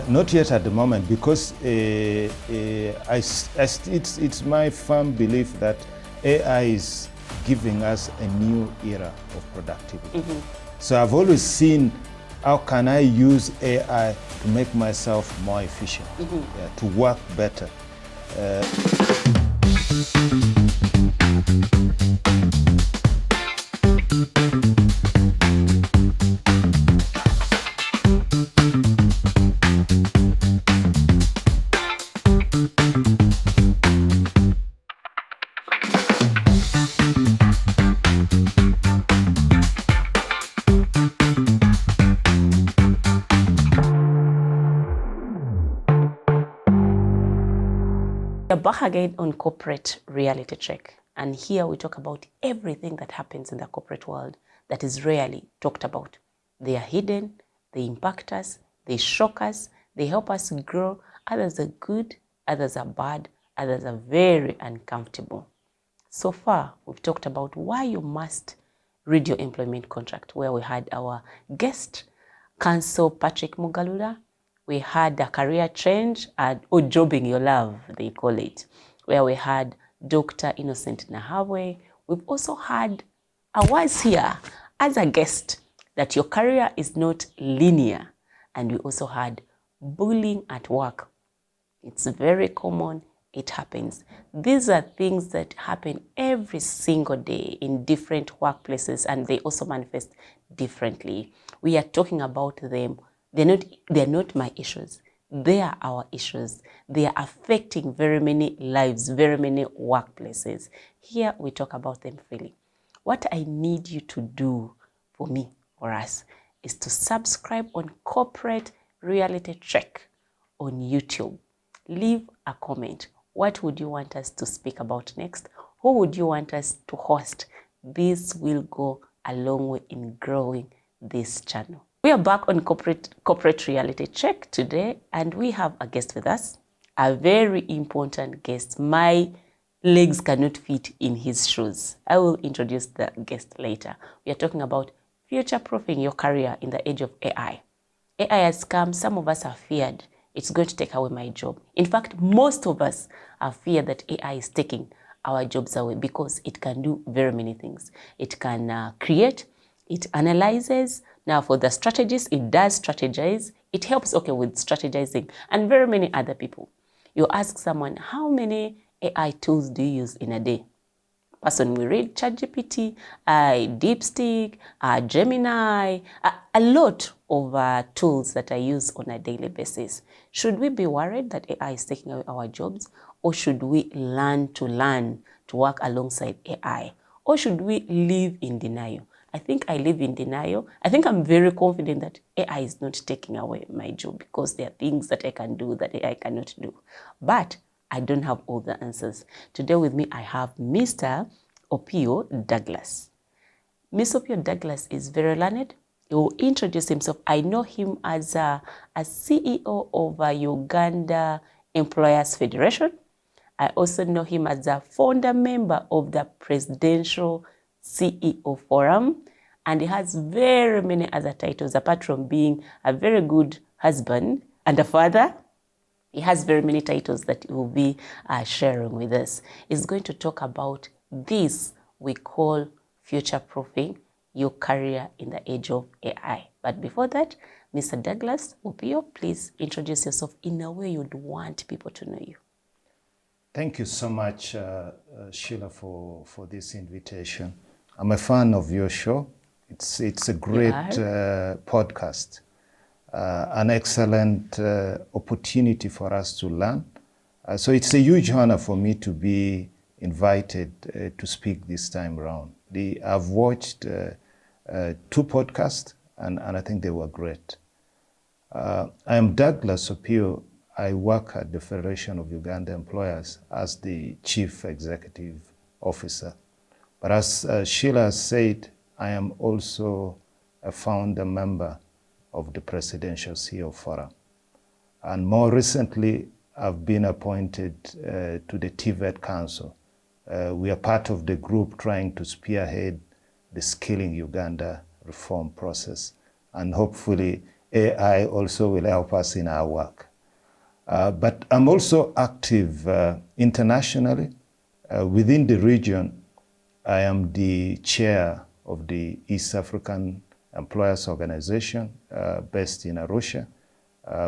Not yet at the moment, because it's my firm belief that AI is giving us a new era of productivity. So I've always seen, how can I use AI to make myself more efficient, to work better. We're back again on Corporate Reality Check, and here we talk about everything that happens in the corporate world that is rarely talked about. They are hidden, they impact us, they shock us, they help us grow. Others are good, others are bad, others are very uncomfortable. So far, we've talked about why you must read your employment contract, where we had our guest, Counsel Patrick Mugalula. We had a career change, or jobbing your love, they call it, where we had Dr. Innocent Nahabwe. We've also had a voice here as a guest that your career is not linear. And we also had bullying at work. It's very common. It happens. These are things that happen every single day in different workplaces, and they also manifest differently. We are talking about them. They're not my issues. They are our issues. They are affecting very many lives, very many workplaces. Here we talk about them freely. What I need you to do for me or us is to subscribe on Corporate Reality Check on YouTube. Leave a comment. What would you want us to speak about next? Who would you want us to host? This will go a long way in growing this channel. We are back on Corporate Reality Check today, and we have a guest with us, a very important guest. My legs cannot fit in his shoes. I will introduce the guest later. We are talking about future-proofing your career in the age of AI. AI has come. Some of us are feared it's going to take away my job. In fact, most of us are feared that AI is taking our jobs away because it can do very many things. It can create, it analyzes. Now for the strategists, it does strategize. It helps, with strategizing and very many other people. You ask someone, how many AI tools do you use in a day? Person will read ChatGPT, DeepSeek, Gemini, a lot of tools that I use on a daily basis. Should we be worried that AI is taking away our jobs, or should we learn to work alongside AI? Or should we live in denial? I think I live in denial. I think I'm very confident that AI is not taking away my job, because there are things that I can do that AI cannot do. But I don't have all the answers. Today with me, I have Mr. Opio Douglas. Mr. Opio Douglas is very learned. He will introduce himself. I know him as a CEO of Uganda Employers Federation. I also know him as a founder member of the Presidential CEO Forum. And he has very many other titles, apart from being a very good husband and a father. He has very many titles that he will be sharing with us. He's going to talk about this we call future-proofing your career in the age of AI. But before that, Mr. Douglas Opio, please introduce yourself in a way you'd want people to know you. Thank you so much, Sheila, for this invitation. I'm a fan of your show. It's a great podcast. An excellent opportunity for us to learn. So it's a huge honor for me to be invited to speak this time around. I've watched 2 podcasts, and I think they were great. I am Douglas Opio. I work at the Federation of Uganda Employers as the Chief Executive Officer. But as Sheila said, I am also a founder member of the Presidential CEO Forum. And more recently, I've been appointed to the TVET Council. We are part of the group trying to spearhead the Skilling Uganda reform process. And hopefully, AI also will help us in our work. But I'm also active internationally. Within the region, I am the chair of the East African Employers Organization based in Arusha.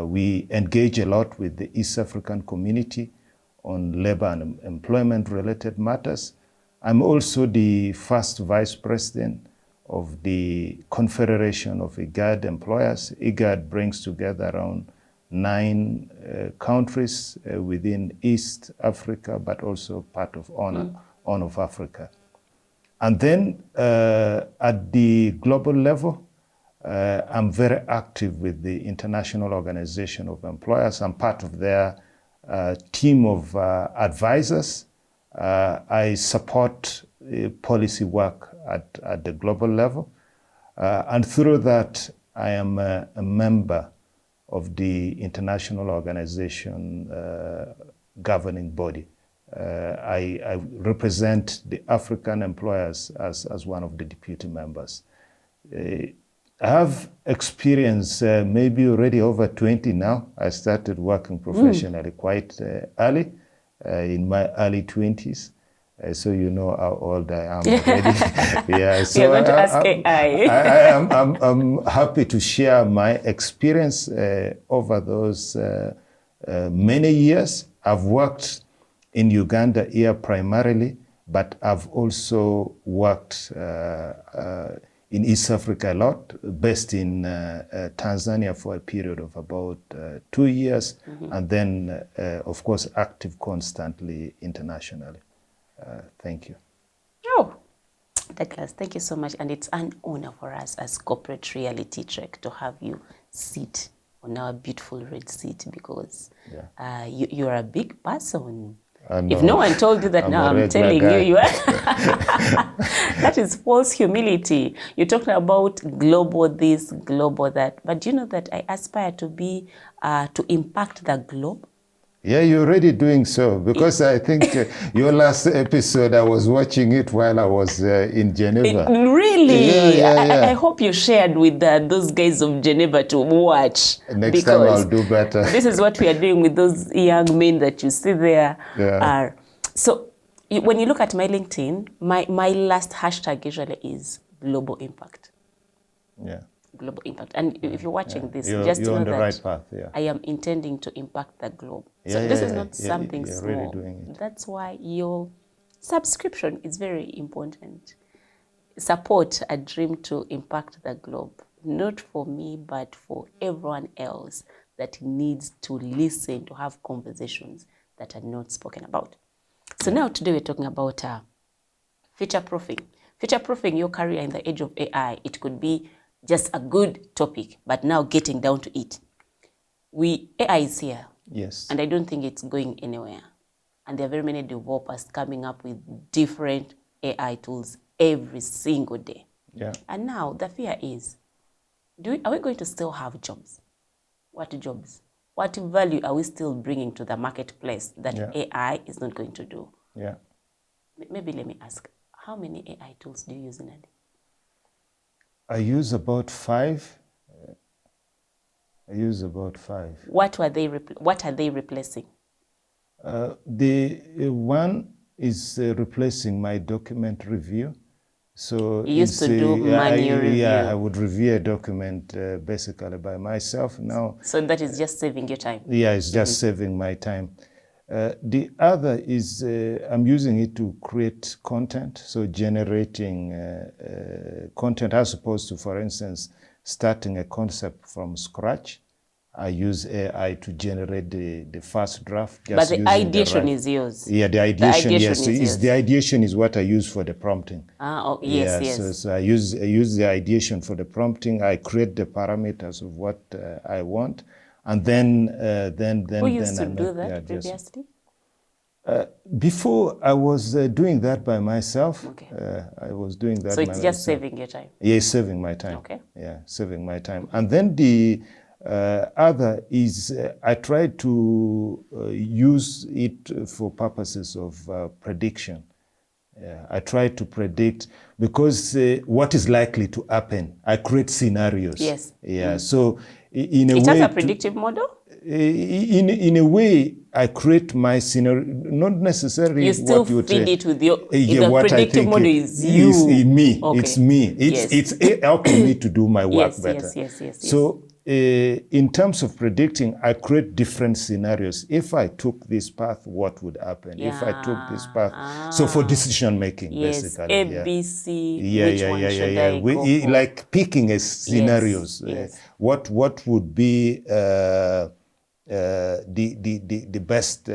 We engage a lot with the East African community on labor and employment-related matters. I'm also the first vice president of the Confederation of IGAD employers. IGAD brings together around 9 countries within East Africa, but also part of Horn of Africa. And then at the global level, I'm very active with the International Organization of Employers. I'm part of their team of advisors. I support policy work at the global level. And through that, I am a member of the International Organization governing body. I represent the African employers as one of the deputy members. I have experience maybe already over 20 now. I started working professionally quite early, in my early 20s. So you know how old I am already. Yeah, so you're going to ask AI. I'm happy to share my experience over those many years. I've worked in Uganda here primarily, but I've also worked in East Africa a lot, based in Tanzania for a period of about 2 years, and then, of course, active constantly internationally. Thank you. Oh, Douglas, thank you so much. And it's an honor for us as Corporate Reality Check to have you sit on our beautiful red seat, because you're a big person. If no one told you that, now I'm telling you, you are. That is false humility. You're talking about global this, global that. But do you know that I aspire to be, to impact the globe? Yeah, you're already doing so, because I think your last episode, I was watching it while I was in Geneva. Really? I hope you shared with those guys of Geneva to watch. Next time I'll do better. This is what we are doing with those young men that you see there. Yeah. So when you look at my LinkedIn, my last hashtag usually is global impact. Yeah. Global impact. And if you're watching this, you're just to know on the that right path. Yeah. I am intending to impact the globe. So this is not something you're small. really doing it. That's why your subscription is very important. Support a dream to impact the globe, not for me, but for everyone else that needs to listen, to have conversations that are not spoken about. So now today we're talking about future-proofing. Future-proofing your career in the age of AI. It could be just a good topic, but now getting down to it. AI is here. Yes. And I don't think it's going anywhere. And there are very many developers coming up with different AI tools every single day. Yeah. And now the fear is, are we going to still have jobs? What jobs? What value are we still bringing to the marketplace that AI is not going to do? Yeah. Maybe let me ask, how many AI tools do you use in a day? I use about 5. What are they replacing? The one is replacing my document review. So you used to do manual review. Yeah, I would review a document basically by myself now. So that is just saving your time. Yeah, it's just saving my time. The other is I'm using it to create content, so generating content as opposed to, for instance, starting a concept from scratch. I use AI to generate the first draft. But the ideation is yours. Yeah, the ideation, yes. The ideation is what I use for the prompting. Yes. So I use the ideation for the prompting. I create the parameters of what I want. And then Who used to do that previously? Before, I was doing that by myself. Okay. I was doing that by myself. So it's just saving your time? Yeah, saving my time. Okay. Yeah, saving my time. And then the other is I try to use it for purposes of prediction. I try to predict, because what is likely to happen. I create scenarios. Yes. Yeah. So in a It way has a predictive model? in a way, I create my scenario, not necessarily You still what you would feed say. it with your, Yeah, the what I predictive think model is you. is in me. Okay. It's me. Yes. It's helping me to do my work Yes, better. yes. So in terms of predicting, I create different scenarios. If I took this path, what would happen? If I took this path, so for decision making, Yes, basically. A, Yeah. B, C, Yeah, which yeah, one yeah, should yeah, I yeah. go for? Like picking a scenarios. Yes. What would be the best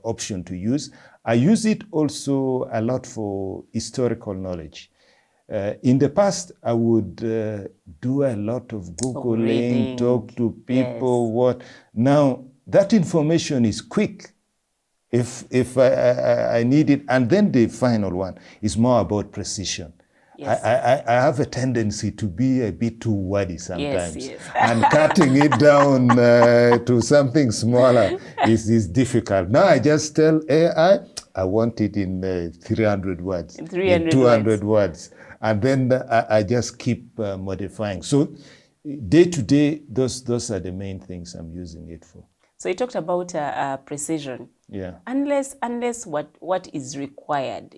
option to use? I use it also a lot for historical knowledge. In the past, I would do a lot of Googling, reading. talk to people. Yes. What now? That information is quick. If I need it, and then the final one is more about precision. Yes. I have a tendency to be a bit too wordy sometimes, Yes. and cutting it down to something smaller is difficult. Now I just tell AI, I want it in 300 words, In 300 in 200 words, and then I just keep modifying. So day to day, those are the main things I'm using it for. So you talked about precision. Yeah. Unless what is required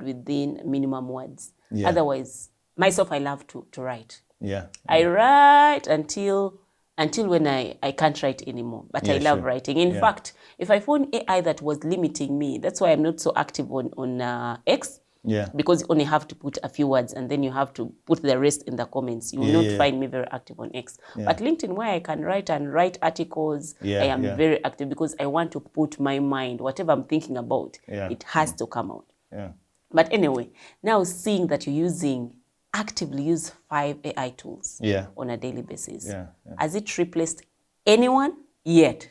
within minimum words. Yeah. Otherwise, myself, I love to write. Yeah. I write until when I can't write anymore. But Yeah, I love sure. writing. In fact, if I found AI that was limiting me, that's why I'm not so active on X. Yeah. Because you only have to put a few words and then you have to put the rest in the comments. You will not find me very active on X. But LinkedIn, where I can write articles, I am very active because I want to put my mind, whatever I'm thinking about, it has to come out. Yeah. But anyway, now seeing that you actively use 5 AI tools on a daily basis, has it replaced anyone yet?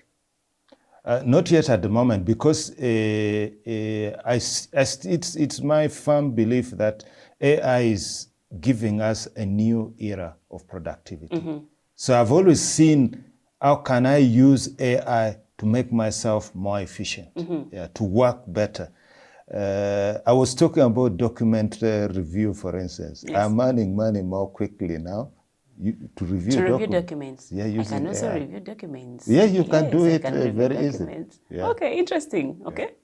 Not yet at the moment, because it's my firm belief that AI is giving us a new era of productivity. So I've always seen, how can I use AI to make myself more efficient, to work better. I was talking about document review, for instance. I'm earning money more quickly now. To review documents. Yeah, I can also AI. review documents. Yeah, you can do it very documents. easily. Yeah. Okay, interesting. Okay.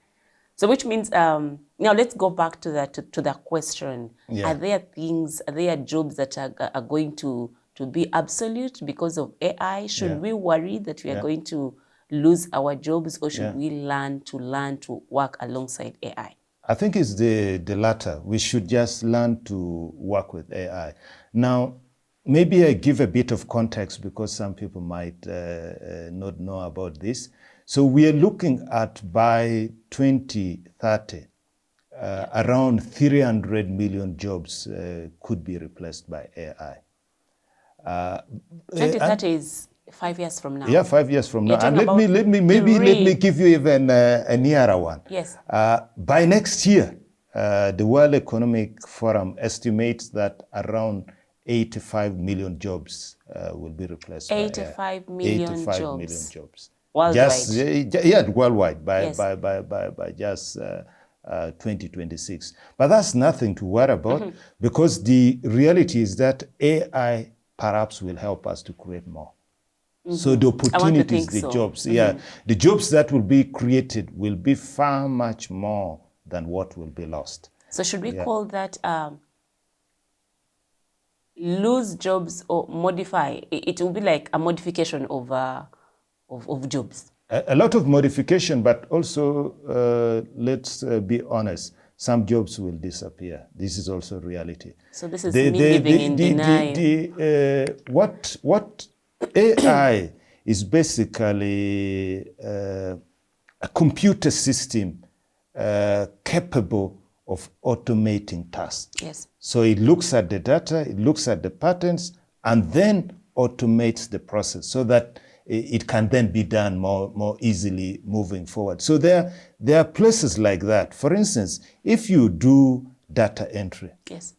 So which means, now let's go back to that question. Are there jobs that are going to be obsolete because of AI? Should we worry that we are going to lose our jobs, or should we learn to work alongside AI? I think it's the latter. We should just learn to work with AI. Now, maybe I give a bit of context because some people might not know about this. So we are looking at, by 2030, around 300 million jobs could be replaced by AI. 2030 is 5 years from now. Yeah, 5 years from now. You're And talking let me give you even a nearer one. Yes. By next year, the World Economic Forum estimates that around 85 million jobs will be replaced. 85 million 85 jobs. million jobs. Worldwide. Worldwide by just 2026. But that's nothing to worry about, because the reality is that AI perhaps will help us to create more. So the opportunities, jobs, the jobs that will be created will be far much more than what will be lost. So should we call that lose jobs or modify? It will be like a modification of jobs. A lot of modification, but also let's be honest, some jobs will disappear. This is also reality. So this is me living in denial. What AI is basically a computer system capable of automating tasks. Yes. So it looks at the data, it looks at the patterns, and then automates the process so that it can then be done more easily moving forward. So there are places like that. For instance, if you do data entry, yes,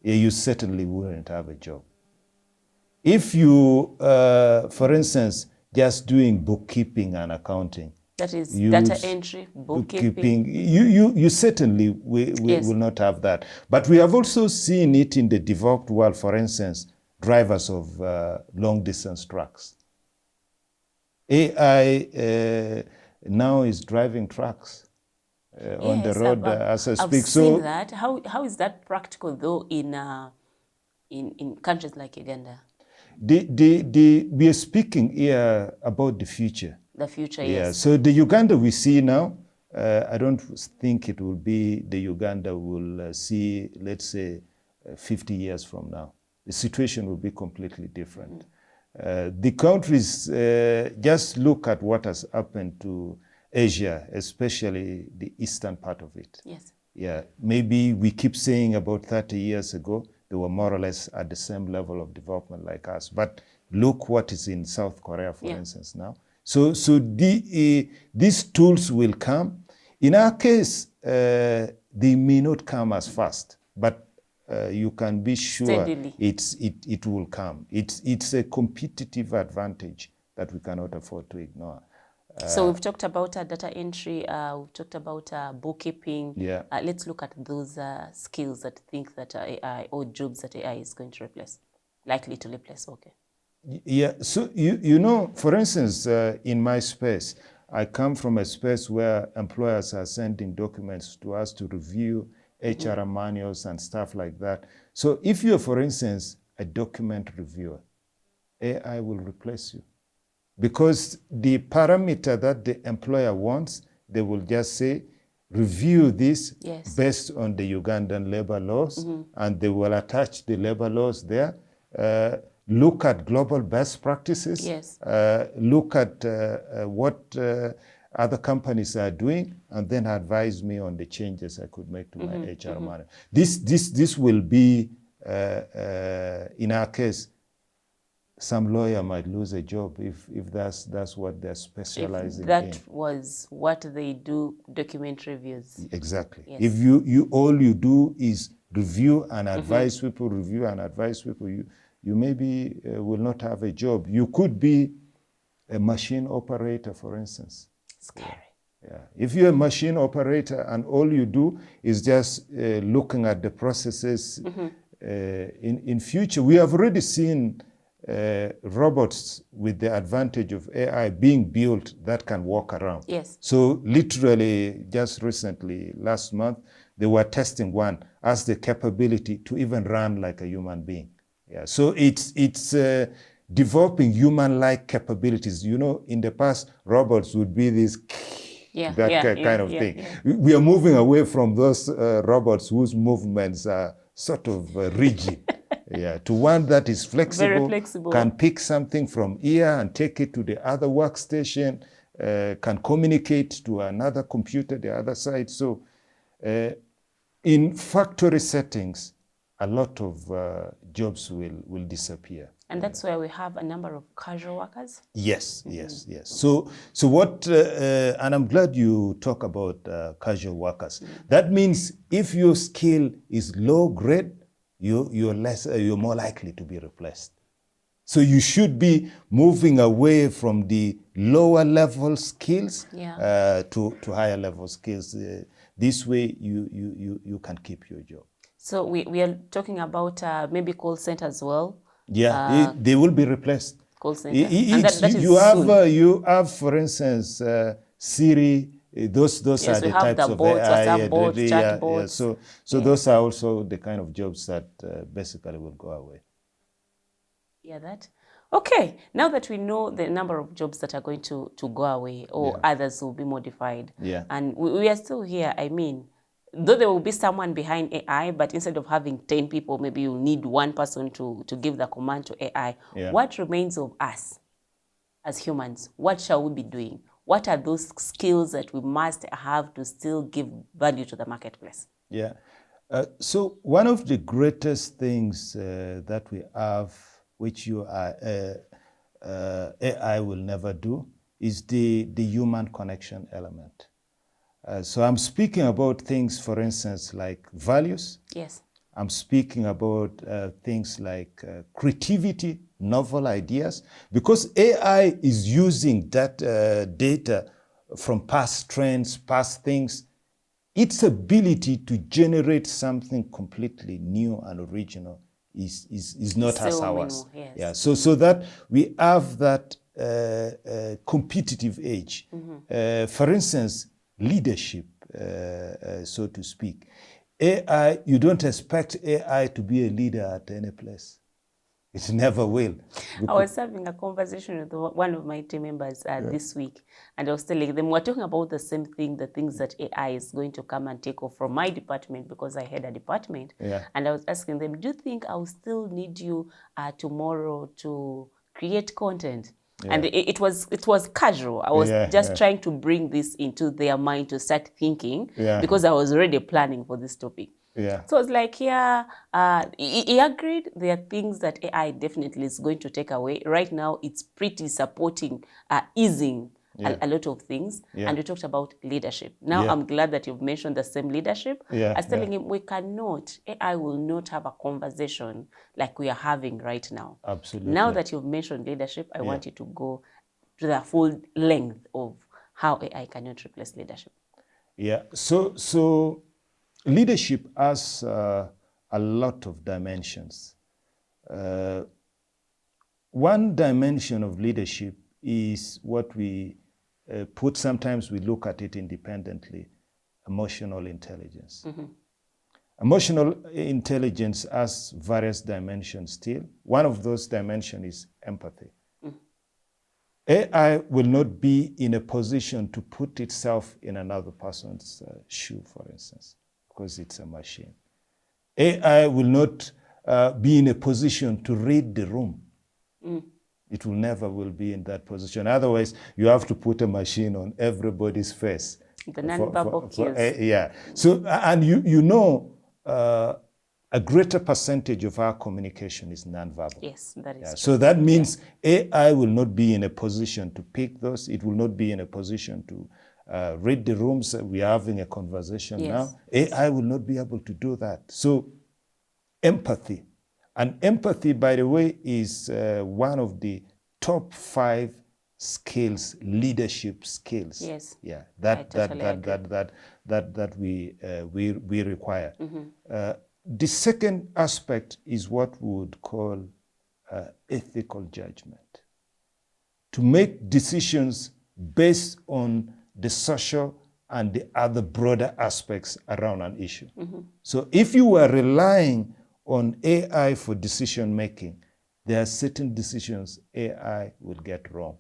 you certainly wouldn't have a job. If you, for instance, just doing bookkeeping and accounting, that is data entry, bookkeeping. You certainly will not have that. But we have also seen it in the developed world. For instance, drivers of long-distance trucks. AI now is driving trucks on the road as I speak. I've seen that. How is that practical though in countries like Uganda? We are speaking here about the future. The future, yeah. Yes. So the Uganda we see now, I don't think it will be the Uganda we'll see, let's say, 50 years from now. The situation will be completely different. The countries, just look at what has happened to Asia, especially the eastern part of it. Yes. Yeah, maybe we keep saying about 30 years ago, they were more or less at the same level of development like us. But look what is in South Korea, for instance, now. So these tools will come. In our case, they may not come as fast, but you can be sure Steadily. it will come. It's a competitive advantage that we cannot afford to ignore. So we've talked about data entry, we've talked about bookkeeping. Yeah. Let's look at those skills that think that AI, or jobs that AI is going to replace, likely to replace. Okay. Yeah, so you know, for instance, in my space, I come from a space where employers are sending documents to us to review HR manuals and stuff like that. So if you're, for instance, a document reviewer, AI will replace you. Because the parameter that the employer wants, they will just say, review this based on the Ugandan labor laws, and they will attach the labor laws there. Look at global best practices. Yes. Look at what other companies are doing, and then advise me on the changes I could make to my HR manual. This will be, in our case, some lawyer might lose a job if that's what they're specializing in. That was what they do, document reviews. Exactly. Yes. If you all you do is review and advise people, review and advise people, you maybe will not have a job. You could be a machine operator, for instance. Scary. Yeah. If you're a machine operator and all you do is just looking at the processes, in future, we have already seen robots with the advantage of AI being built that can walk around. Yes. So literally just recently, last month, they were testing one as the capability to even run like a human being. Yeah. So it's developing human-like capabilities. You know, in the past, robots would be this kind of thing. Yeah. We are moving away from those robots whose movements are sort of rigid. Yeah, to one that is flexible, very flexible, can pick something from here and take it to the other workstation, can communicate to another computer the other side. So in factory settings, a lot of jobs will disappear. And that's where we have a number of casual workers? Yes, yes. So what, and I'm glad you talk about casual workers. That means if your skill is low grade, you're more likely to be replaced. So you should be moving away from the lower level skills to higher level skills. This way you can keep your job. So we are talking about maybe call center as well. Yeah, they will be replaced. Call center. And that is you have, for instance, Siri. Those are the types of bots, AI. Bots, chatbots. So those are also the kind of jobs that basically will go away. Yeah, that. Okay, now that we know the number of jobs that are going to go away, or others will be modified, and we are still here, I mean, though there will be someone behind AI, but instead of having 10 people, maybe you need one person to give the command to AI. What remains of us as humans? What shall we be doing? What are those skills that we must have to still give value to the marketplace? Yeah. So one of the greatest things that we have, which AI will never do, is the human connection element. So I'm speaking about things, for instance, like values. Yes. I'm speaking about things like creativity, novel ideas, because AI is using that data from past trends, past things. Its ability to generate something completely new and original is not So as ours. minimal, yes. Yeah. So that we have that competitive edge. For instance, leadership, so to speak. AI, you don't expect AI to be a leader at any place. It never will. I was having a conversation with one of my team members this week, and I was telling them we're talking about the same thing, the things that AI is going to come and take off from my department, because I had a department. Yeah. And I was asking them, do you think I'll still need you tomorrow to create content? Yeah. And it was casual. I was just trying to bring this into their mind to start thinking, because I was already planning for this topic. Yeah. So I was like, he agreed. There are things that AI definitely is going to take away. Right now, it's pretty supporting, easing a lot of things. Yeah. And we talked about leadership. Now, I'm glad that you've mentioned the same leadership. Yeah. I was telling him, AI will not have a conversation like we are having right now. Absolutely. Now that you've mentioned leadership, I want you to go to the full length of how AI cannot replace leadership. Yeah. So leadership has a lot of dimensions. One dimension of leadership is what we sometimes we look at it independently, emotional intelligence. Emotional intelligence has various dimensions still. One of those dimensions is empathy. AI will not be in a position to put itself in another person's shoe, for instance, because it's a machine. AI will not be in a position to read the room. It will never will be in that position. Otherwise, you have to put a machine on everybody's face. The non-verbal cues. Yeah. So, and you know, a greater percentage of our communication is non-verbal. Yes, that is true. So that means AI will not be in a position to pick those. It will not be in a position to read the rooms. We are having a conversation now. AI will not be able to do that. So empathy. And empathy, by the way, is one of the top 5 skills, leadership skills. Yes. Yeah. That we require. The second aspect is what we would call ethical judgment. To make decisions based on the social and the other broader aspects around an issue. So if you were relying on AI for decision making, there are certain decisions AI will get wrong.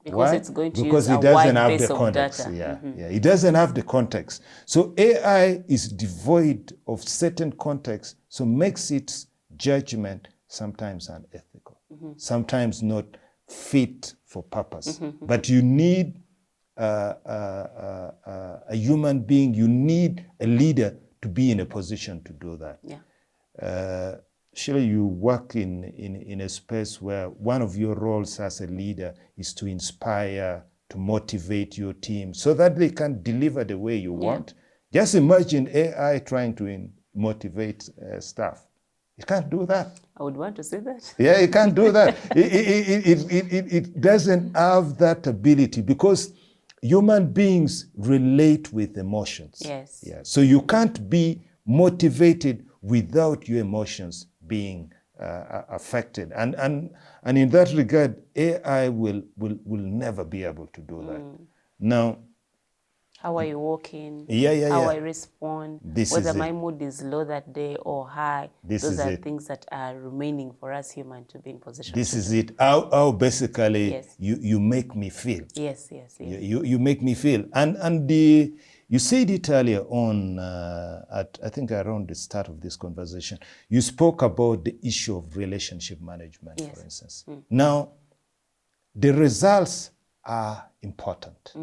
Because Why? it's going to because use it a doesn't wide have base the of context. data. It doesn't have the context. So AI is devoid of certain context, so makes its judgment sometimes unethical, sometimes not fit for purpose. But you need a human being, you need a leader to be in a position to do that. Sheila, you work in a space where one of your roles as a leader is to inspire, to motivate your team so that they can deliver the way you want. Just imagine AI trying to motivate staff. It can't do that. I would want to see that. Yeah, it can't do that. It doesn't have that ability because human beings relate with emotions. Yes. Yeah. So you can't be motivated without your emotions being affected. And in that regard, AI will never be able to do that. Now, how are you walking? How I respond, whether my mood is low that day or high. Those are things that are remaining for us human to be in position. This is it. How basically you make me feel. Yes. You make me feel. And you said it earlier on, I think around the start of this conversation, you spoke about the issue of relationship management, for instance. Now, the results are important,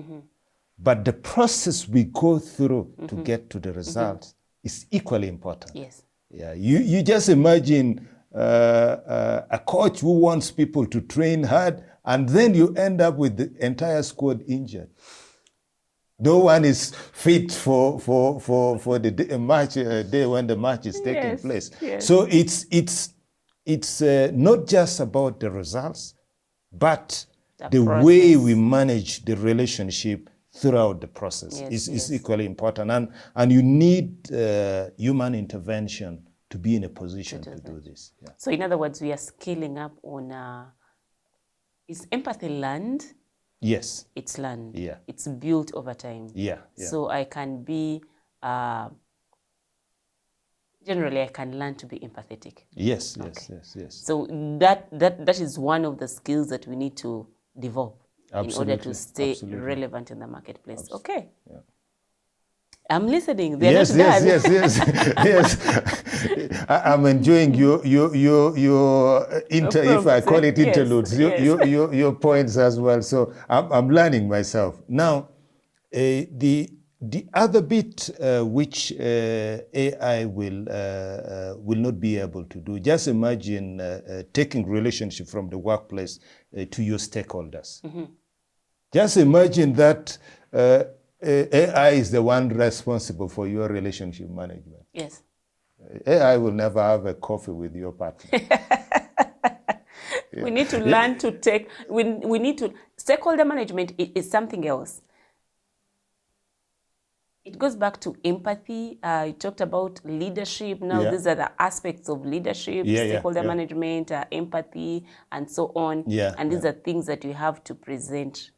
but the process we go through to get to the results is equally important. Yes. Yeah, you just imagine a coach who wants people to train hard, and then you end up with the entire squad injured. No one is fit for the match day when the match is taking place. So it's not just about the results, but the way we manage the relationship throughout the process is equally important. And you need human intervention to be in a position to do this. Yeah. So in other words, we are scaling up on, is empathy learned? Yes. It's learned. Yeah. It's built over time. Yeah. Yeah. So I can be, generally I can learn to be empathetic. Yes, Okay. yes, yes, yes. So that is one of the skills that we need to develop in order to stay relevant in the marketplace. Okay. Yeah. I'm listening. They're yes, not yes, done. yes, yes, yes. I'm enjoying your if I call it interludes, your points as well. So I'm learning myself now. The other bit which AI will not be able to do. Just imagine taking relationship from the workplace to your stakeholders. Mm-hmm. Just imagine that AI is the one responsible for your relationship management. Yes. AI will never have a coffee with your partner. We need to learn to take, we need to, stakeholder management is something else. It goes back to empathy. You talked about leadership. Now these are the aspects of leadership, stakeholder management, empathy, and so on. And these are things that we have to present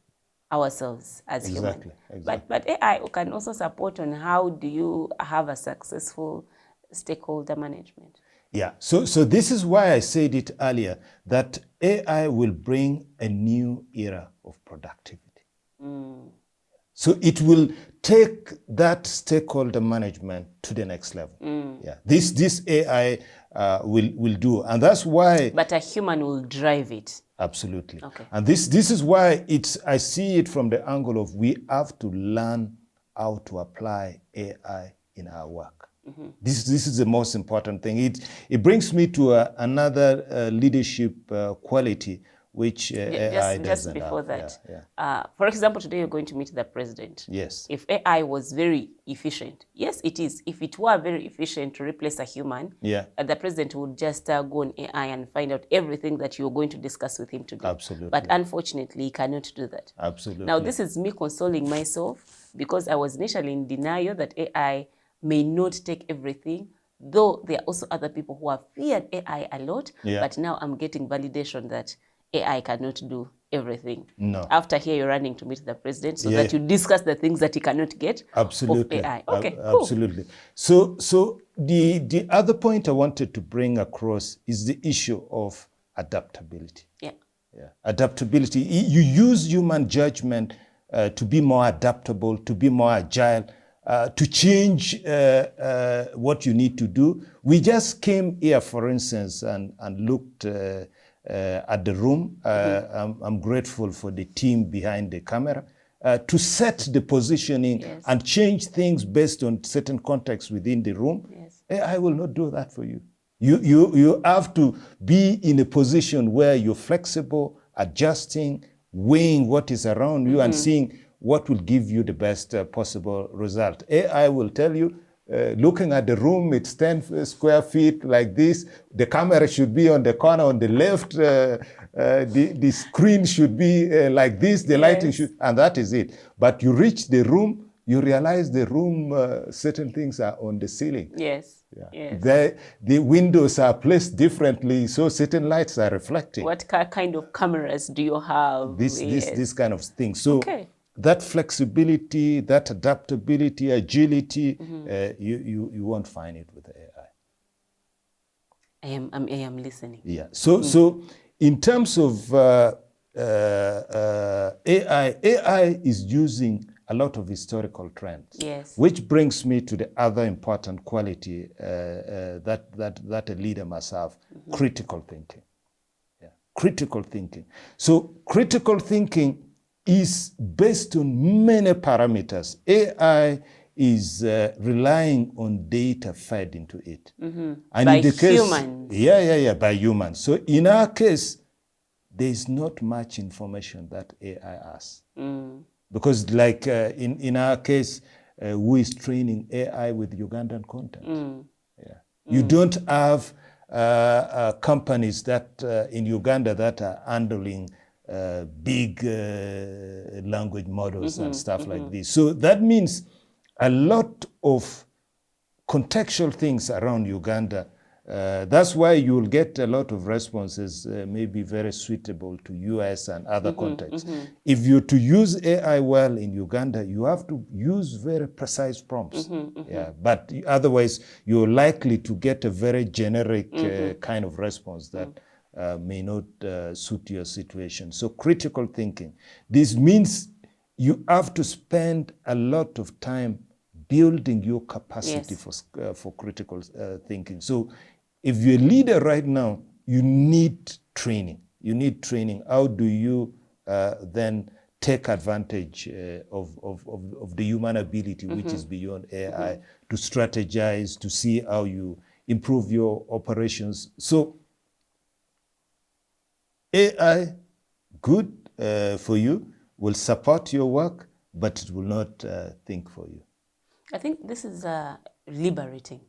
ourselves as human. Exactly. But AI can also support on how do you have a successful stakeholder management. Yeah, so this is why I said it earlier, that AI will bring a new era of productivity. So it will take that stakeholder management to the next level. Yeah, this AI will do, and that's why. But a human will drive it. Absolutely. Okay. And this is why I see it from the angle of we have to learn how to apply AI in our work. Mm-hmm. This is the most important thing. It brings me to another leadership quality which AI doesn't just before have. that, for example, today you're going to meet the president. Yes. If AI was very efficient, yes, it is. If it were very efficient to replace a human, the president would just go on AI and find out everything that you're going to discuss with him today. Absolutely. But unfortunately, he cannot do that. Absolutely. Now, this is me consoling myself because I was initially in denial that AI may not take everything, though there are also other people who have feared AI a lot, but now I'm getting validation that AI cannot do everything. No. After here, you're running to meet the president so that you discuss the things that he cannot get of AI. Okay, cool. Absolutely. So the other point I wanted to bring across is the issue of adaptability. Yeah. Adaptability. You use human judgment to be more adaptable, to be more agile, to change what you need to do. We just came here, for instance, and looked at the room. I'm grateful for the team behind the camera to set the positioning and change things based on certain contexts within the room. I will not do that for you. You have to be in a position where you're flexible, adjusting, weighing what is around you and seeing what will give you the best possible result. AI will tell you, looking at the room, it's 10 square feet like this. The camera should be on the corner on the left. The screen should be like this. The lighting should, and that is it. But you reach the room, you realize the room, certain things are on the ceiling. The windows are placed differently, so certain lights are reflecting. What kind of cameras do you have? This kind of thing. So that flexibility, that adaptability, agility, you won't find it with AI. I am listening. Yeah. So in terms of AI is using a lot of historical trends. Which brings me to the other important quality that a leader must have: critical thinking. Critical thinking. So critical thinking is based on many parameters. AI is relying on data fed into it. And by humans. By humans. So in our case, there is not much information that AI has. Because like in our case, who is training AI with Ugandan content? You don't have companies that in Uganda that are handling big language models and stuff like this. So that means a lot of contextual things around Uganda That's why you'll get a lot of responses, maybe very suitable to US and other contexts. If you're to use AI well in Uganda, you have to use very precise prompts. Yeah, but otherwise, you're likely to get a very generic kind of response that may not suit your situation. So critical thinking. This means you have to spend a lot of time building your capacity for critical thinking. So if you're a leader right now, you need training. You need training. How do you then take advantage of the human ability, which is beyond AI, to strategize, to see how you improve your operations? So AI, good for you, will support your work, but it will not think for you. I think this is liberating.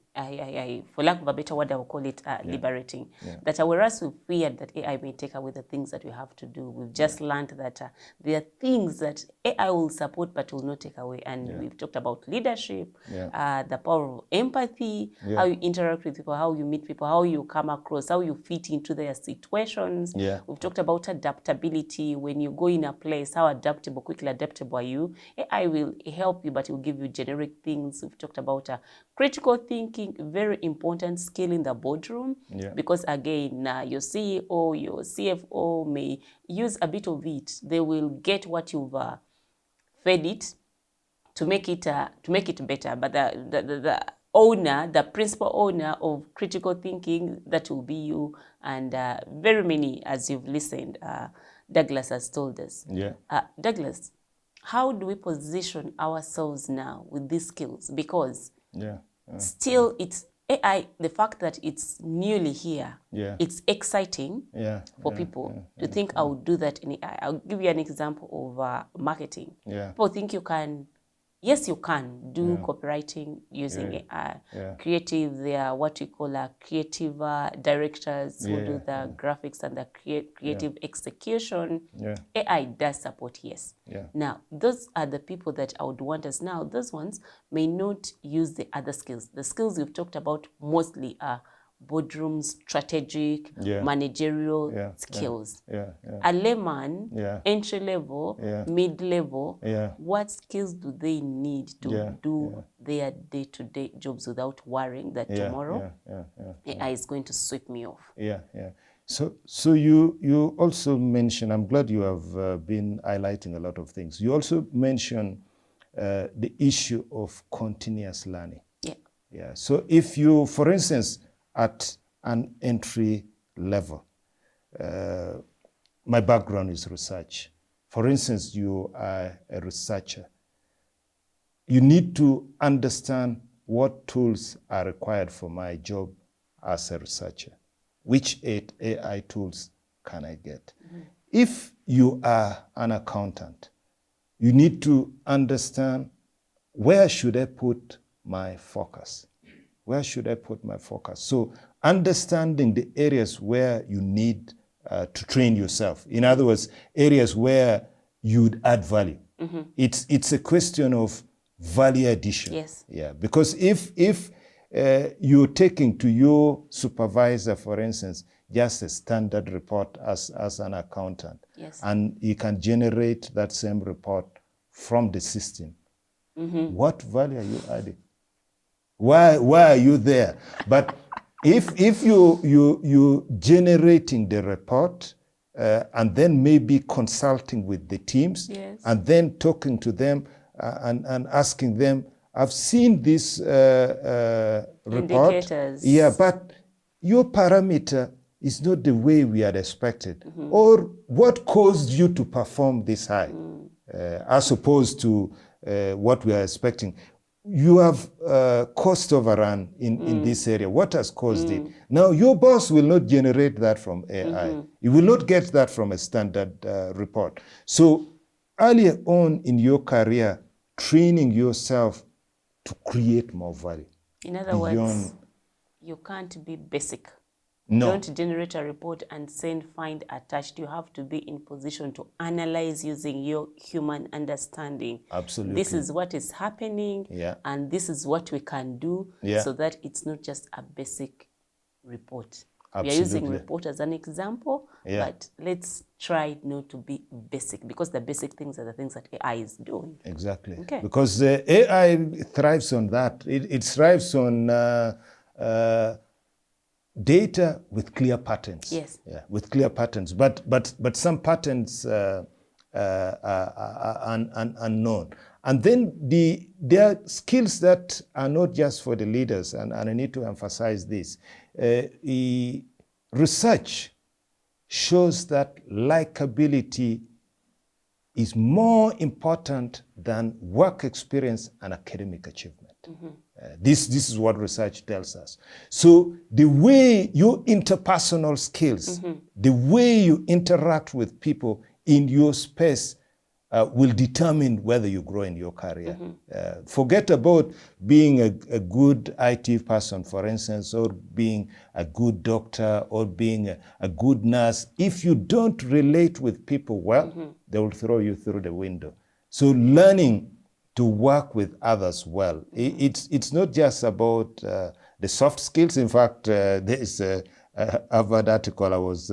For lack of a better word, I will call it liberating. That whereas we feared that AI may take away the things that we have to do, we've just learned that there are things that AI will support but will not take away. And we've talked about leadership, the power of empathy, how you interact with people, how you meet people, how you come across, how you fit into their situations. We've talked about adaptability. When you go in a place, how adaptable, quickly adaptable are you? AI will help you, but it will give you generic things. We've talked about critical thinking, very important skill in the boardroom, because again, your CEO, your CFO may use a bit of it. They will get what you've fed it to make it better. But the owner, the principal owner of critical thinking, that will be you. And very many, as you've listened, Douglas has told us. Douglas, how do we position ourselves now with these skills? Because still, it's AI, the fact that it's newly here, it's exciting for people to think I will do that in AI. I'll give you an example of marketing. People think you can, yes, you can do copywriting using AI. Creative, they are what we call creative directors who do the graphics and the creative execution. AI does support, yes. Now, those are the people that I would want us now. Those ones may not use the other skills. The skills we've talked about mostly are boardroom, strategic, managerial skills. A layman, entry level, mid level, what skills do they need to do their day-to-day jobs without worrying that tomorrow AI is going to sweep me off? So you also mentioned, I'm glad you have been highlighting a lot of things. You also mentioned the issue of continuous learning. So if you, for instance, at an entry level, my background is research. For instance, you are a researcher. You need to understand what tools are required for my job as a researcher. Which AI tools can I get? If you are an accountant, you need to understand, where should I put my focus? Where should I put my focus? So understanding the areas where you need to train yourself. In other words, areas where you'd add value. It's a question of value addition. Because if you're taking to your supervisor, for instance, just a standard report as an accountant, and you can generate that same report from the system, what value are you adding? Why are you there? But if you generating the report and then maybe consulting with the teams and then talking to them and asking them, I've seen this report. Indicators. But your parameter is not the way we had expected. Or what caused you to perform this high as opposed to what we are expecting? You have cost overrun in this area. What has caused it? Now, your boss will not generate that from AI. You will not get that from a standard report. So earlier on in your career, training yourself to create more value. In other words, you can't be basic. No. Don't generate a report and send, find, attached. You have to be in position to analyze using your human understanding. Absolutely. This is what is happening, and this is what we can do, so that it's not just a basic report. Absolutely. We are using report as an example, Yeah. but let's try not to be basic, because the basic things are the things that AI is doing. Exactly. Okay. Because AI thrives on that. It thrives on data with clear patterns. Yes. Yeah, with clear patterns. But some patterns are unknown. And then there are skills that are not just for the leaders, and I need to emphasize this. Research shows that likability is more important than work experience and academic achievement. This is what research tells us. So the way your interpersonal skills, the way you interact with people in your space will determine whether you grow in your career. Forget about being a good IT person, for instance, or being a good doctor, or being a good nurse. If you don't relate with people well, they will throw you through the window. So learning to work with others well, it's not just about the soft skills. In fact, there is a Harvard article I was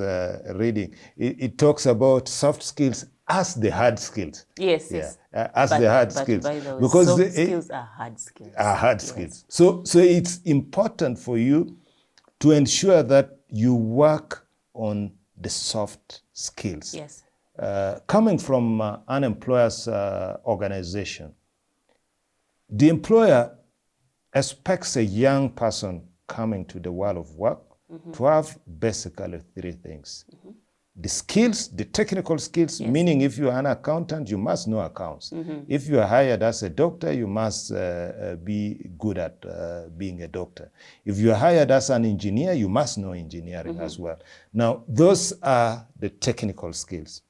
reading. It talks about soft skills as the hard skills. Yes, yes. As the hard skills. By the way, because soft skills are hard skills. Are hard skills. So it's important for you to ensure that you work on the soft skills. Yes. Coming from an employer's organization, the employer expects a young person coming to the world of work to have basically three things. The skills, the technical skills, meaning if you are an accountant, you must know accounts. If you are hired as a doctor, you must be good at being a doctor. If you are hired as an engineer, you must know engineering as well. Now, those are the technical skills.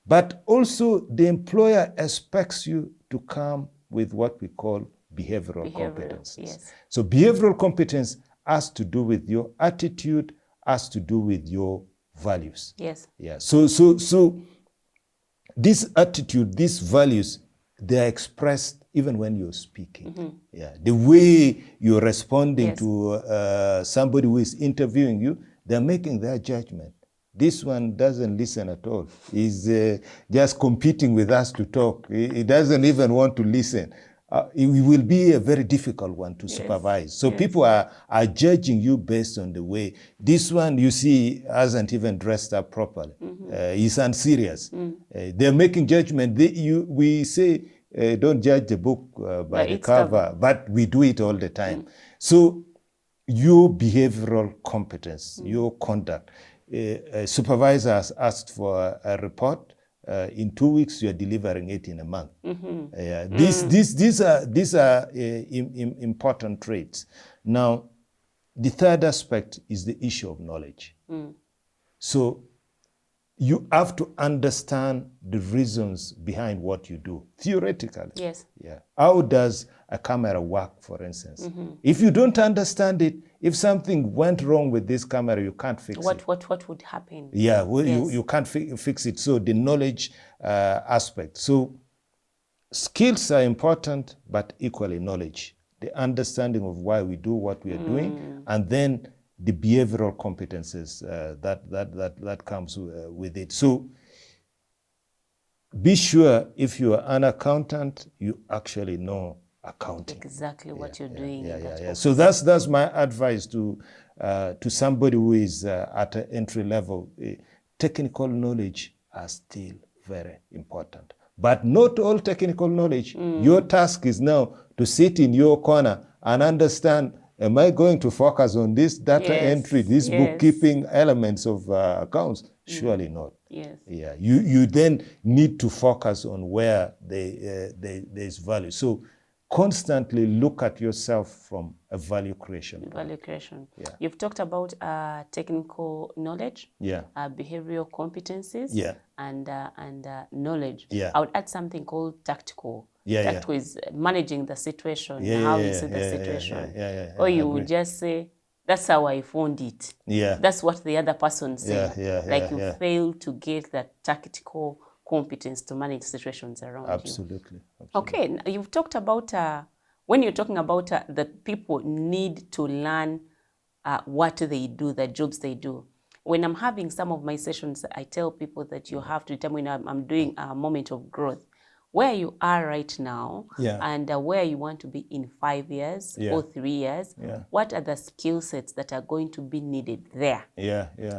But also, the employer expects you to come with what we call behavioral competencies. Yes. So behavioral competence has to do with your attitude, has to do with your values. Yes. Yeah. So this attitude, these values, they are expressed even when you're speaking. Yeah. The way you're responding to somebody who is interviewing you, they're making their judgment. This one doesn't listen at all. He's just competing with us to talk. He doesn't even want to listen. It will be a very difficult one to supervise. So people are judging you based on the way. This one, you see, hasn't even dressed up properly. He's unserious. They're making judgment. We say, don't judge the book by the cover, but we do it all the time. So your behavioral competence, your conduct, a supervisor has asked for a report. In 2 weeks, you are delivering it in a month. These are important traits. Now, the third aspect is the issue of knowledge. So you have to understand the reasons behind what you do, theoretically. Yes. Yeah. How does a camera work, for instance? If you don't understand it, if something went wrong with this camera, you can't fix it. What would happen? Yeah, well, you can't fix it. So the knowledge aspect. So skills are important, but equally knowledge. The understanding of why we do what we are doing, and then the behavioral competences that comes with it. So be sure if you are an accountant, you actually know accounting. Exactly what you're doing. So that's my advice to somebody who is at an entry level. Technical knowledge are still very important, but not all technical knowledge. Your task is now to sit in your corner and understand, am I going to focus on this data entry, this bookkeeping elements of accounts? Surely not. Yes. Yeah. You then need to focus on where there's value. So constantly look at yourself from a value creation. Value creation. Yeah. You've talked about technical knowledge, behavioral competencies, and knowledge. Yeah. I would add something called tactical. Tactical is managing the situation, how you see the situation. Or you would just say, that's how I found it. Yeah. That's what the other person said. You fail to get that tactical competence to manage situations around you. Absolutely. Okay, now you've talked about, when you're talking about the people need to learn what they do, the jobs they do. When I'm having some of my sessions, I tell people that you have to determine, I'm doing a moment of growth, where you are right now, and where you want to be in 5 years or 3 years. What are the skill sets that are going to be needed there?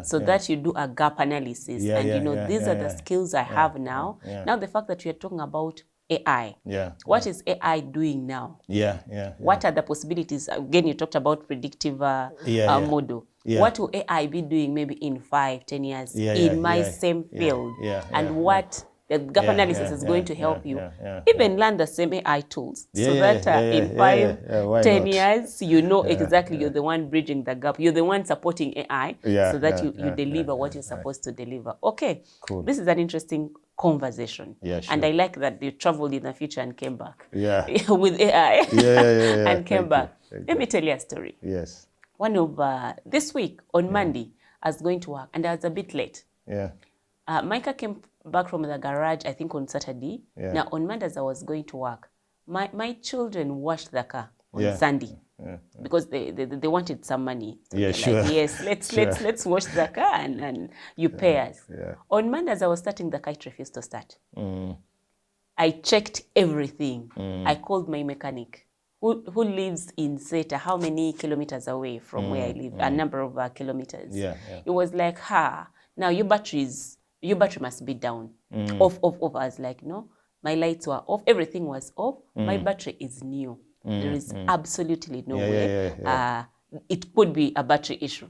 So that you do a gap analysis, and you know, these are the skills I have now. Now the fact that we are talking about AI, what is AI doing now? What are the possibilities? Again, you talked about predictive model. What will AI be doing maybe in 5, 10 years in my same field? And what the gap analysis is going to help you even learn the same AI tools, so that in 5, 10 years, you know exactly you're the one bridging the gap. You're the one supporting AI, so that you deliver what you're supposed to deliver. Okay, cool. This is an interesting conversation. And I like that you traveled in the future and came back with AI and came back. Let me tell you a story. Yes. One of this week on Monday, I was going to work and I was a bit late. Micah came back from the garage, I think on Saturday. Now on Monday, as I was going to work, my children washed the car on Sunday. Because they wanted some money. So like, yes, let's wash the car and you pay us. On Monday, as I was starting, the car, it refused to start. I checked everything. I called my mechanic, who lives in Zeta, how many kilometers away from where I live, a number of kilometers. It was like, now your battery must be down. Off. I was like, no, my lights were off, everything was off, my battery is new. There is absolutely no way. It could be a battery issue.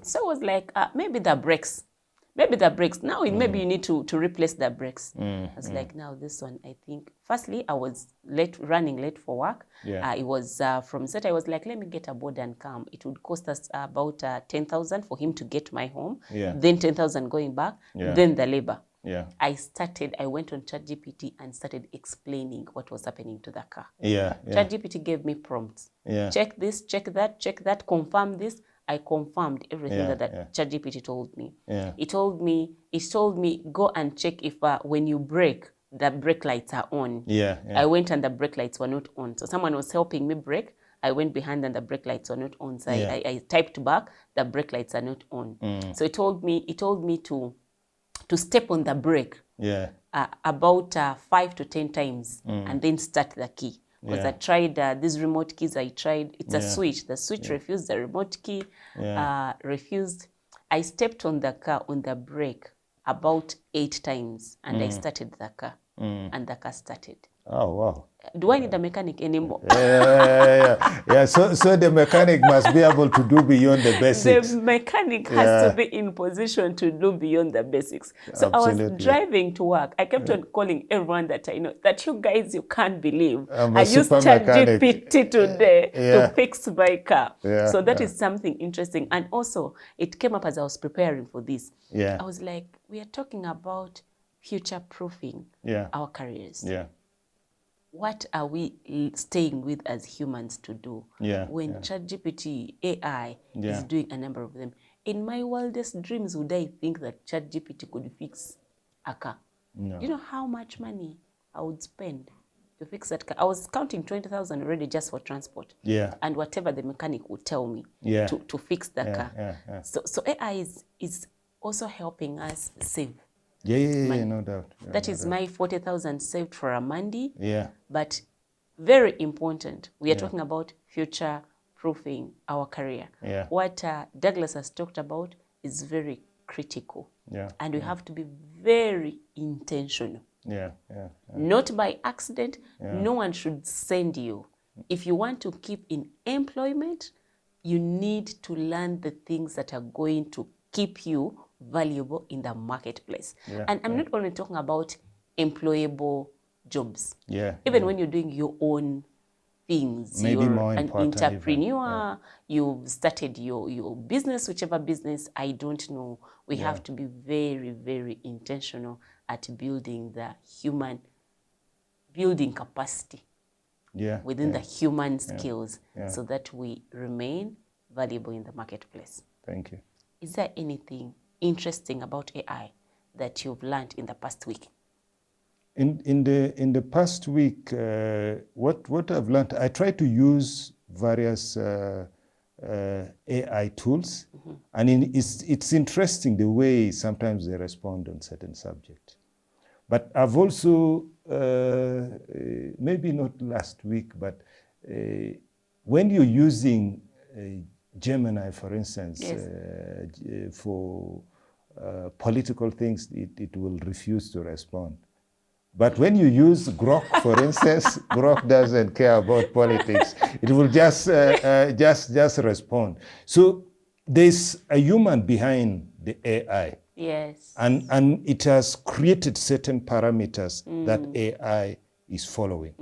So I was like, maybe the brakes. Now maybe you need to replace the brakes. I was like, now this one, I think, firstly, I was running late for work. It was from Zeta. I was like, let me get a board and come. It would cost us about 10,000 for him to get my home. Then 10,000 going back. Then the labor. I went on ChatGPT and started explaining what was happening to the car. ChatGPT gave me prompts. Check this, check that, confirm this. I confirmed everything that ChatGPT told me. It told me, go and check if when you brake, the brake lights are on. I went and the brake lights were not on. So someone was helping me brake. I went behind and the brake lights were not on. So I typed back, the brake lights are not on. So it told me to step on the brake about 5 to 10 times and then start the key. Because I tried these remote keys, it's a switch. The switch refused, the remote key refused. I stepped on the car, on the brake, about 8 times, and I started the car, and the car started. Oh, wow. Do I need a mechanic anymore? So the mechanic must be able to do beyond the basics. The mechanic has to be in position to do beyond the basics. So Absolutely. I was driving to work. I kept on calling everyone that I know, that you guys, you can't believe. I used ChatGPT today to fix my car. So that is something interesting. And also, it came up as I was preparing for this. I was like, we are talking about future-proofing our careers. What are we staying with as humans to do when ChatGPT, AI is doing a number of them? In my wildest dreams, would I think that ChatGPT could fix a car? No. Do you know how much money I would spend to fix that car? I was counting 20,000 already just for transport. And whatever the mechanic would tell me to fix the car. So AI is also helping us save. No doubt. That is my 40,000 saved for a Monday. But very important, we are talking about future-proofing our career. What Douglas has talked about is very critical. And we have to be very intentional. Not by accident. No one should send you. If you want to keep in employment, you need to learn the things that are going to keep you valuable in the marketplace. And I'm not only talking about employable jobs. Even when you're doing your own things, maybe you're more an entrepreneur, you've started your business, whichever business, I don't know. We have to be very, very intentional at building the building capacity within the human skills so that we remain valuable in the marketplace. Thank you. Is there anything interesting about AI that you've learned in the past week? In the past week, what I've learned, I try to use various AI tools, and it's interesting the way sometimes they respond on certain subjects. But I've also, maybe not last week, but when you're using Gemini, for instance, Yes. For political things, it will refuse to respond. But when you use Grok, for instance, Grok doesn't care about politics. It will just respond. So there's a human behind the AI. Yes. And it has created certain parameters that AI is following.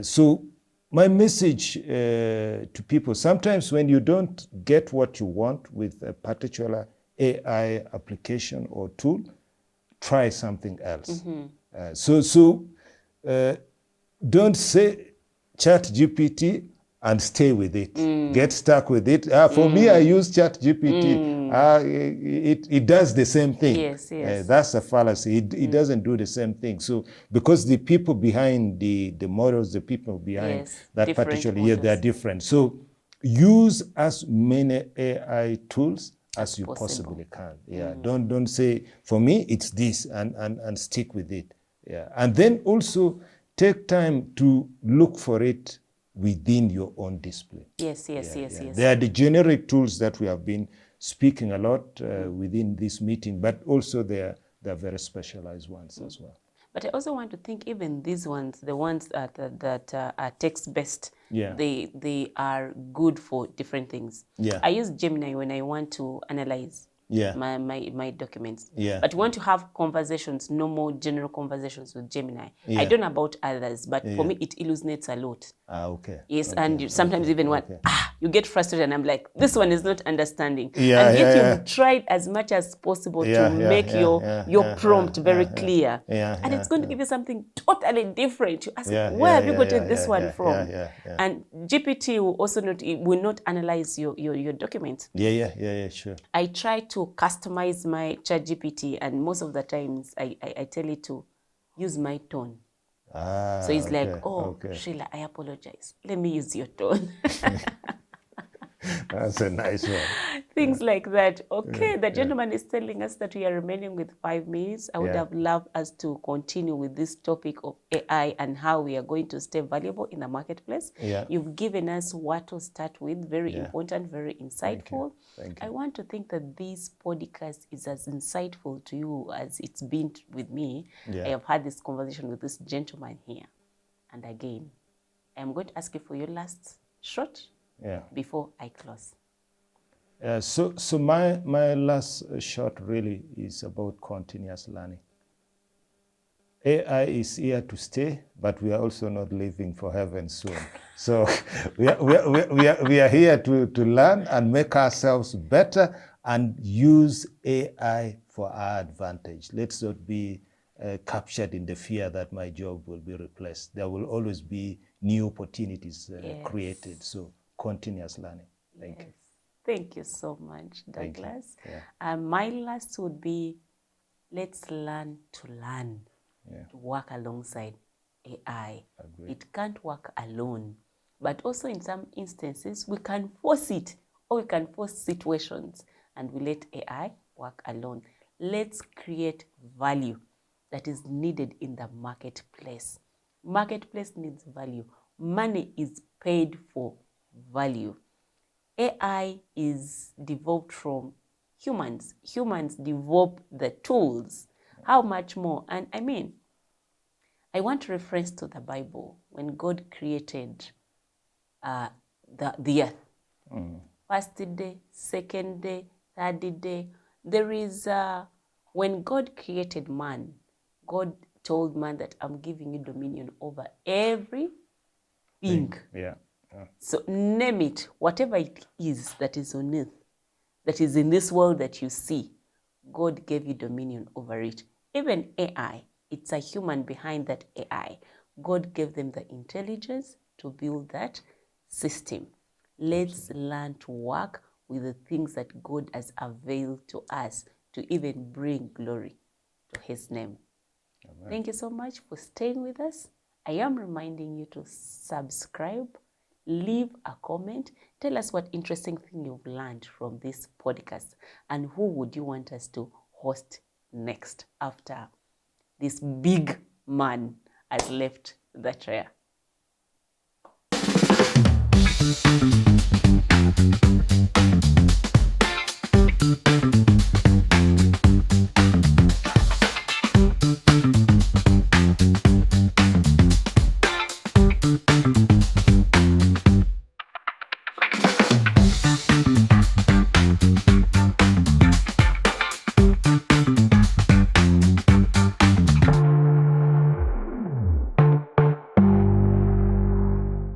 So my message to people, sometimes when you don't get what you want with a particular AI application or tool, try something else. Don't say ChatGPT and stay with it. Get stuck with it. For me, I use ChatGPT. It does the same thing. Yes, yes. That's a fallacy. It doesn't do the same thing. So because the people behind the models, the people behind Yes, that different particular models. they're different. So use as many AI tools as As you possible. possibly can. Yeah. Don't say, for me, it's this, and stick with it. Yeah. And then also take time to look for it within your own discipline. Yes, yes, yes, yes. There are the generic tools that we have been speaking a lot within this meeting, but also there are very specialized ones as well. But I also want to think even these ones, the ones that are text-based, Yeah. they are good for different things. Yeah. I use Gemini when I want to analyze Yeah. my documents. Yeah. But want to have conversations, normal general conversations with Gemini. Yeah. I don't know about others, but for me it illuminates a lot. Okay. Yes, Okay. and you sometimes even want, you get frustrated, and I'm like, this one is not understanding. Yeah, and yet yeah, you've tried as much as possible Yeah, to yeah, make yeah, your prompt very clear. Yeah, And yeah, it's going to give you something totally different. You ask, Yeah, where yeah, have you yeah, gotten yeah, this yeah, one yeah, from? yeah, yeah. And GPT will also not analyze your documents. Yeah, sure. I try to customize my ChatGPT, and most of the times I tell it to use my tone. So he's like, oh, Sheila, I apologize. Let me use your tone. That's a nice one. Things like that. Okay, the gentleman is telling us that we are remaining with 5 minutes. I would have loved us to continue with this topic of AI and how we are going to stay valuable in the marketplace. Yeah. You've given us what to start with, very important, very insightful. Thank you. I want to think that this podcast is as insightful to you as it's been with me. Yeah. I have had this conversation with this gentleman here. And again, I'm going to ask you for your last shot before I close. So my last shot really is about continuous learning. AI is here to stay, but we are also not leaving for heaven soon. So we are here to learn and make ourselves better and use AI for our advantage. Let's not be captured in the fear that my job will be replaced. There will always be new opportunities created. So continuous learning. Thank you. Thank you so much, Douglas. My last would be, let's learn to learn, to work alongside AI. Agreed. It can't work alone, but also in some instances, we can force it, or we can force situations, and we let AI work alone. Let's create value that is needed in the marketplace. Marketplace needs value. Money is paid for value. AI is developed from humans. Humans develop the tools. How much more? And I mean, I want to reference to the Bible when God created the earth. First day, second day, third day. There is, when God created man, God told man that I'm giving you dominion over every thing. So name it, whatever it is that is on earth, that is in this world that you see, God gave you dominion over it. Even AI, it's a human behind that AI. God gave them the intelligence to build that system. Let's learn to work with the things that God has availed to us to even bring glory to his name. Thank you so much for staying with us. I am reminding you to subscribe, leave a comment. Tell us what interesting thing you've learned from this podcast, and who would you want us to host next after this big man has left the chair.